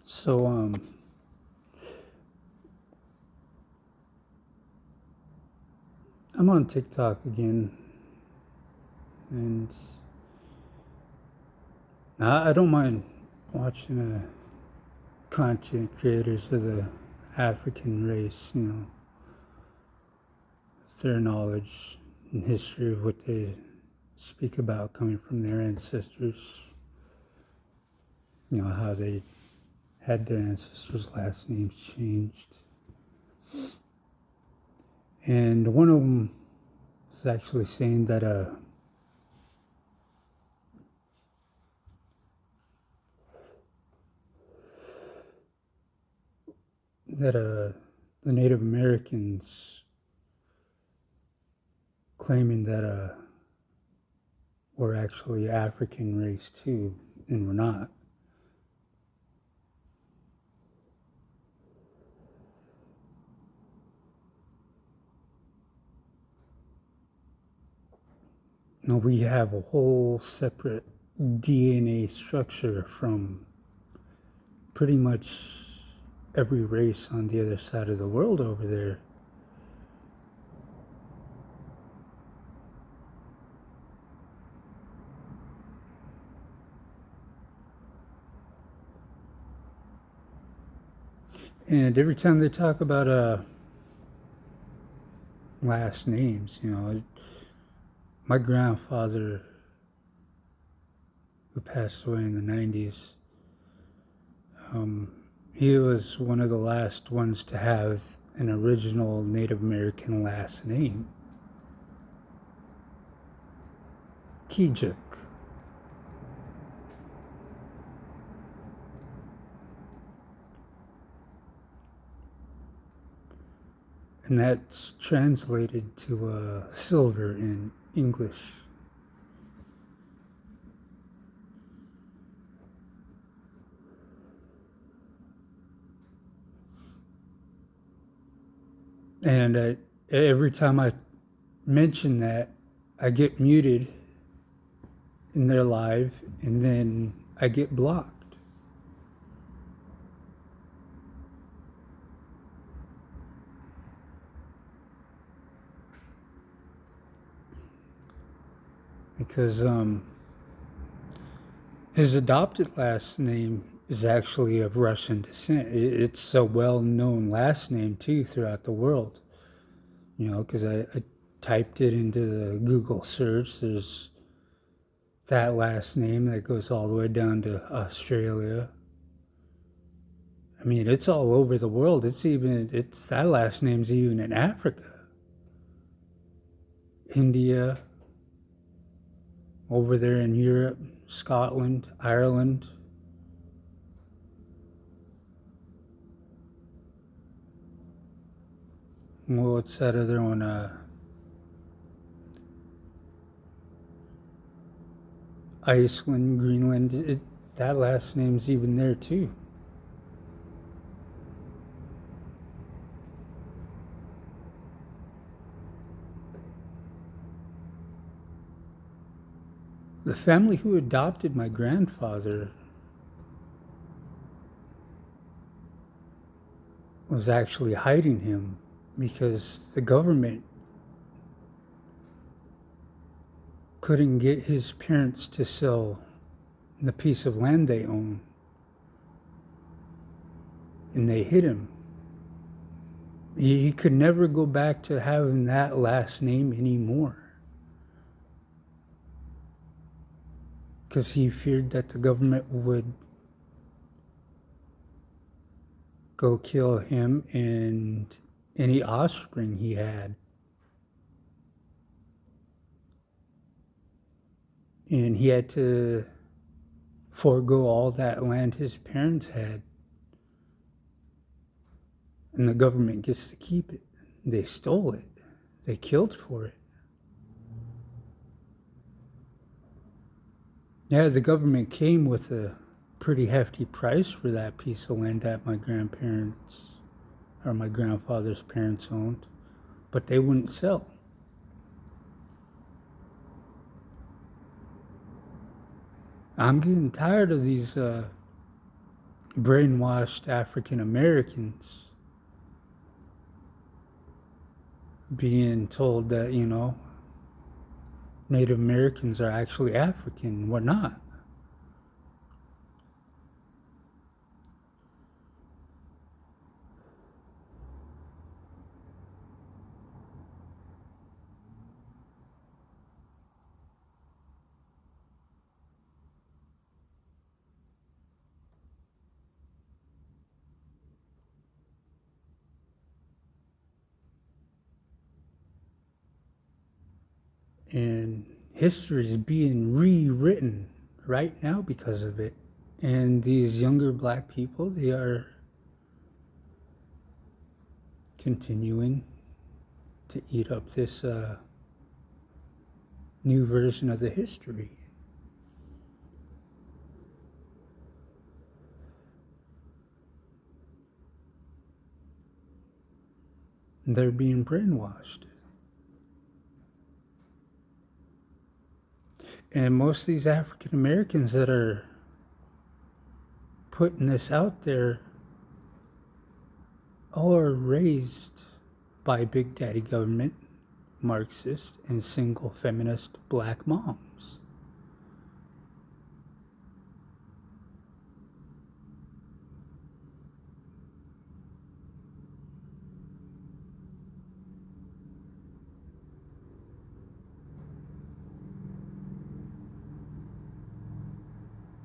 So I'm on TikTok again, and I don't mind watching content creators of the African race, their knowledge and history of what they speak about coming from their ancestors, how they had their ancestors' last names changed. And one of them is actually saying that the Native Americans claiming that we're actually African race too, and we're not. No, we have a whole separate DNA structure from pretty much every race on the other side of the world over there. And every time they talk about last names, my grandfather, who passed away in the 90s, he was one of the last ones to have an original Native American last name, Kijik. And that's translated to silver in English. And every time I mention that, I get muted in their live, and then I get blocked. Because his adopted last name is actually of Russian descent. It's a well-known last name too throughout the world. Because I typed it into the Google search. There's that last name that goes all the way down to Australia. I mean, it's all over the world. It's that last name's even in Africa, India, over there in Europe, Scotland, Ireland. Well, what's that other one? Iceland, Greenland. That last name's even there too. The family who adopted my grandfather was actually hiding him because the government couldn't get his parents to sell the piece of land they own. And they hid him. He could never go back to having that last name anymore. Because he feared that the government would go kill him and any offspring he had. And he had to forego all that land his parents had. And the government gets to keep it. They stole it. They killed for it. Yeah, the government came with a pretty hefty price for that piece of land that my grandparents or my grandfather's parents owned, but they wouldn't sell. I'm getting tired of these brainwashed African Americans being told that, Native Americans are actually African. We're not. And history is being rewritten right now because of it. And these younger black people, they are continuing to eat up this new version of the history. They're being brainwashed. And most of these African Americans that are putting this out there all are raised by Big Daddy government, Marxist, and single feminist black moms.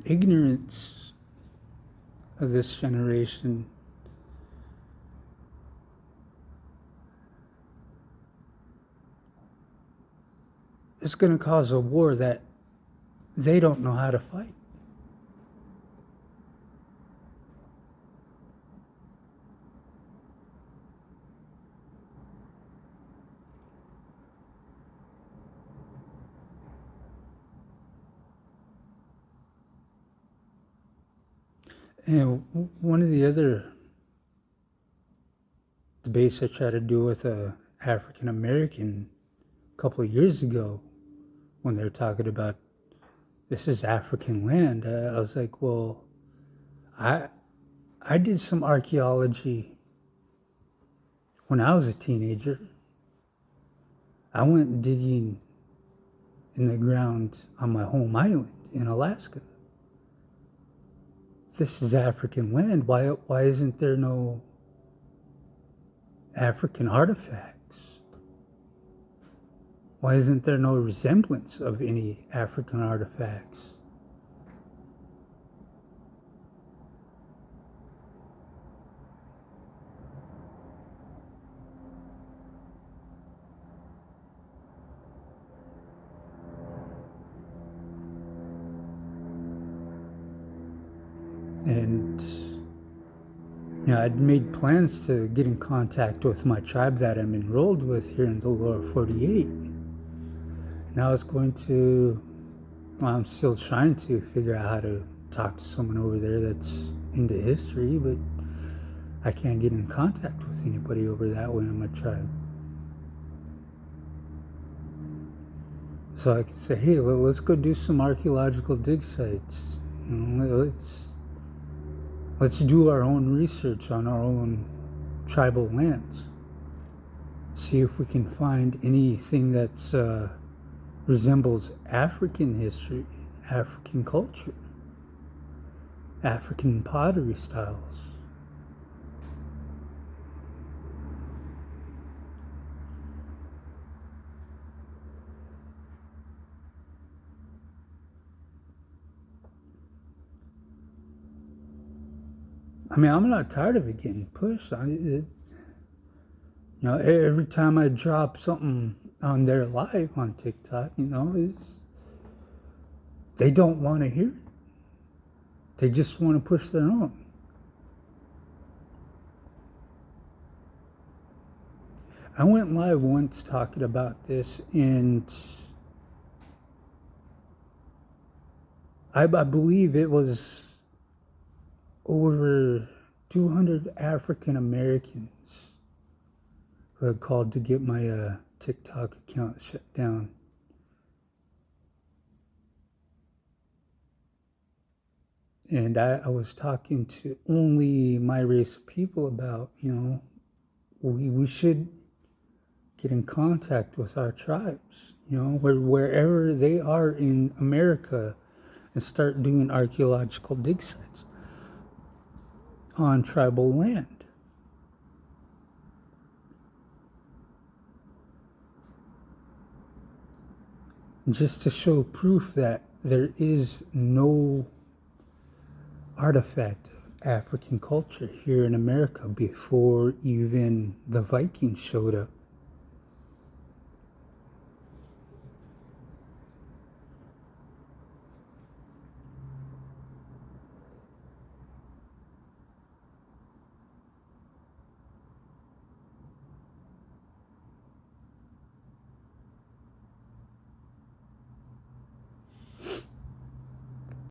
Ignorance of this generation is going to cause a war that they don't know how to fight. And one of the other debates I tried to do with a African American a couple of years ago, when they were talking about this is African land, I was like, well, I did some archaeology when I was a teenager. I went digging in the ground on my home island in Alaska. This is African land. Why isn't there no African artifacts? Why isn't there no resemblance of any African artifacts? And I'd made plans to get in contact with my tribe that I'm enrolled with here in the lower 48. And I was going to, I'm still trying to figure out how to talk to someone over there that's into history, but I can't get in contact with anybody over that way in my tribe. So I could say, hey, let's go do some archaeological dig sites. Let's do our own research on our own tribal lands. See if we can find anything that resembles African history, African culture, African pottery styles. I mean, I'm not tired of it getting pushed. Every time I drop something on their live on TikTok, they don't want to hear it. They just want to push their own. I went live once talking about this, and I believe it was over 200 African Americans who had called to get my TikTok account shut down. And I was talking to only my race of people about, we should get in contact with our tribes, wherever they are in America, and start doing archaeological dig sites on tribal land. Just to show proof that there is no artifact of African culture here in America before even the Vikings showed up.